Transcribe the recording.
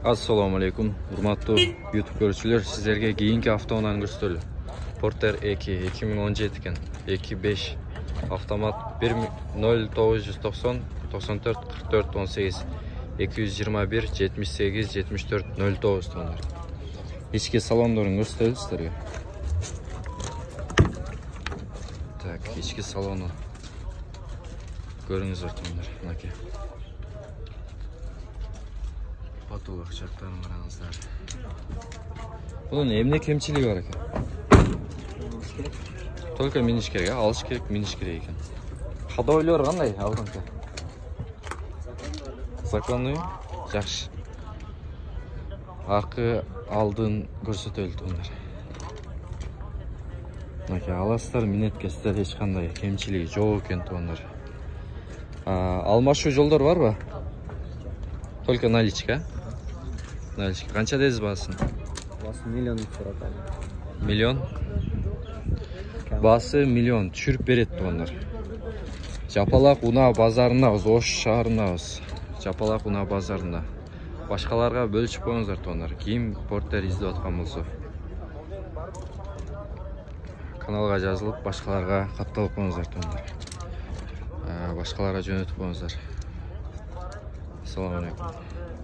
Assalamu alaikum, урматтуу YouTube көрүүчүлөр. Сиздерге кийинки автоунан көрсөтөлү. Porter 2 2017 экен. 2.5 автомат 0990 94 44 18 221 78 74 09 тондар. Ички салондорун көрсөтөлү сиздерге. Так, ички салону көрүңүздөр тондар. Мынакей. Потолок жактарын караңыздар. Bunun эмне кемчилиги бар экен? Только миниш керек, алыш керек, миниш керек экен. Ходойлор кандай алдыңкы? Законный, жакшы. Аркы алдын көрсөтөлү тондар. Мынакей аластар минетке сиздер эч кандай кемчилиги жок экен тондар. Алмашуу жолдор барбы? Только наличка. Наличка. Канча дейсиз баасын? Басы миллион сурат. Миллион? Басы миллион түшүрүп берет тондар. Жапалак унаа базарындабыз, Ош шаарындабыз. Жапалак унаа базарында. Башкаларга бөлүшүп коюңуздар тондар. Ким Porter издеп аткан болсо. Каналга жазылып, башкаларга катталып коюңуздар тондар. Башкаларга жөнөтүп коюңуздар. Assalamu alaikum.